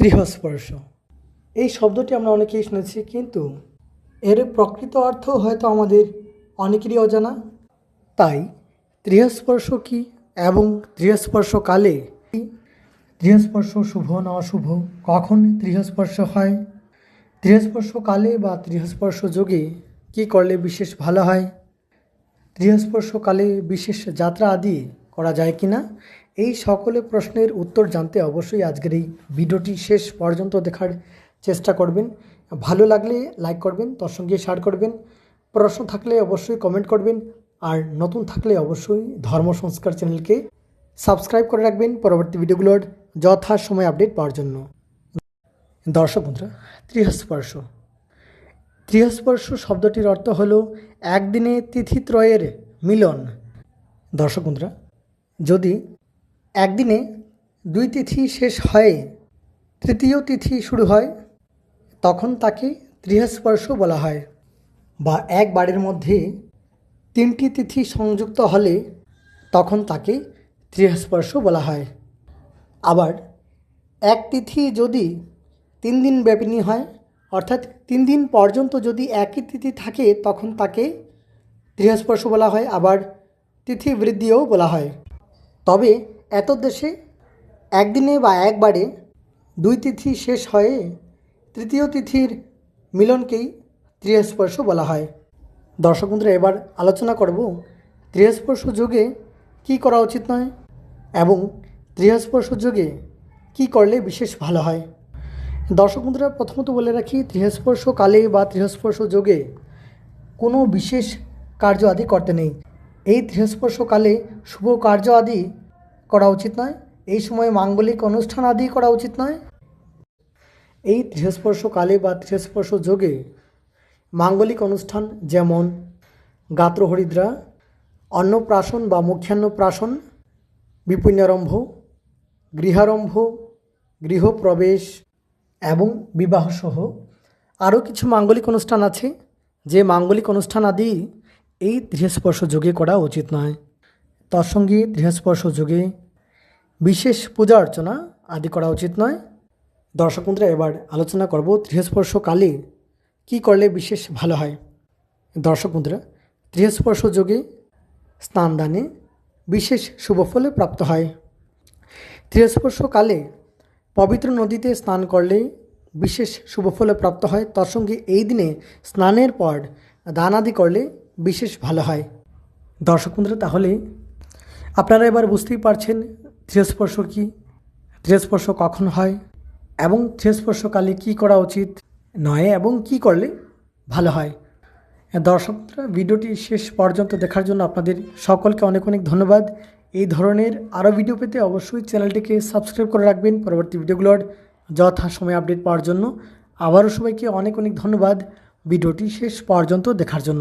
গৃহস্পর্শ এই শব্দটি আমরা অনেকেই শুনেছি, কিন্তু এর প্রকৃত অর্থ হয়তো আমাদের অনেকেরই অজানা। তাই গৃহস্পর্শ কী এবং গৃহস্পর্শকালে গৃহস্পর্শ শুভ না অশুভ, কখন গৃহস্পর্শ হয়, গৃহস্পর্শকালে বা গৃহস্পর্শ যোগে কী করলে বিশেষ ভালো হয়, গৃহস্পর্শকালে বিশেষ যাত্রা আদি করা যায় কি না, এই সকল প্রশ্নের উত্তর জানতে অবশ্যই আজকের এই ভিডিওটি শেষ পর্যন্ত দেখার চেষ্টা করবেন। ভালো লাগলে লাইক করবেন, তার সঙ্গে শেয়ার করবেন, প্রশ্ন থাকলে অবশ্যই কমেন্ট করবেন, আর নতুন থাকলে অবশ্যই ধর্ম সংস্কার চ্যানেলকে সাবস্ক্রাইব করে রাখবেন পরবর্তী ভিডিওগুলোর যথাসময়ে আপডেট পাওয়ার জন্য। দর্শক বন্ধুরা, গৃহস্পর্শ গৃহস্পর্শ শব্দটির অর্থ হলো একদিনে তিথিত্রয়ের মিলন। দর্শক বন্ধুরা, যদি একদিনে দুই তিথি শেষ হয়ে তৃতীয় তিথি শুরু হয় তখন তাকে গৃহস্পর্শ বলা হয়। বা এক বাড়ির মধ্যে তিনটি তিথি সংযুক্ত হলে তখন তাকে গৃহস্পর্শ বলা হয়। আবার এক তিথি যদি 3 দিন ব্যাপিনী হয়, অর্থাৎ 3 দিন পর্যন্ত যদি একই তিথি থাকে তখন তাকে গৃহস্পর্শ বলা হয়। আবার তিথি বৃদ্ধিও বলা হয়। তবে এতদ্দেশে একদিনে বা একবারে দুই তিথি শেষ হয়ে তৃতীয় তিথির মিলনকেই গৃহস্পর্শ বলা হয়। দর্শক বন্ধুরা, এবার আলোচনা করব গৃহস্পর্শ যোগে কী করা উচিত নয় এবং গৃহস্পর্শ যোগে কী করলে বিশেষ ভালো হয়। দর্শক বন্ধুরা, প্রথমত বলে রাখি, গৃহস্পর্শকালে বা গৃহস্পর্শ যোগে কোনো বিশেষ কার্য আদি করতে নেই। এই গৃহস্পর্শকালে শুভ কার্য আদি করা উচিত নয়। এই সময় মাঙ্গলিক অনুষ্ঠান আদি করা উচিত নয়। এই গৃহস্পর্শকালে বা গৃহস্পর্শ যোগে মাঙ্গলিক অনুষ্ঠান যেমন গাত্রহরিদ্রা, অন্নপ্রাশন বা মুখ্যান্নপ্রাশন, বিপুণ্যারম্ভ, গৃহারম্ভ, গৃহপ্রবেশ এবং বিবাহসহ আরও কিছু মাঙ্গলিক অনুষ্ঠান আছে, যে মাঙ্গলিক অনুষ্ঠান আদি এই গৃহস্পর্শ যোগে করা উচিত নয়। তার সঙ্গে গৃহস্পর্শ যোগে বিশেষ পূজা অর্চনা আদি করা উচিত নয়। দর্শক বন্ধুরা, এবার আলোচনা করব গৃহস্পর্শকালে কী করলে বিশেষ ভালো হয়। দর্শক বন্ধুরা, গৃহস্পর্শ যোগে স্নানদানে বিশেষ শুভফল প্রাপ্ত হয়। গৃহস্পর্শকালে পবিত্র নদীতে স্নান করলে বিশেষ শুভফল প্রাপ্ত হয়। তার সঙ্গে এই দিনে স্নানের পর দান আদি করলে বিশেষ ভালো হয়। দর্শক বন্ধুরা, তাহলে আপনারা এবার বুঝতেই পারছেন গৃহস্পর্শ কী, গৃহস্পর্শ কখন হয় এবং গৃহস্পর্শকালে কী করা উচিত নয় এবং কী করলে ভালো হয়। দর্শক বন্ধুরা, ভিডিওটি শেষ পর্যন্ত দেখার জন্য আপনাদের সকলকে অনেক অনেক ধন্যবাদ। এই ধরনের আরও ভিডিও পেতে অবশ্যই চ্যানেলটিকে সাবস্ক্রাইব করে রাখবেন পরবর্তী ভিডিওগুলোর যথাসময়ে আপডেট পাওয়ার জন্য। আবারও সবাইকে অনেক অনেক ধন্যবাদ ভিডিওটি শেষ পর্যন্ত দেখার জন্য।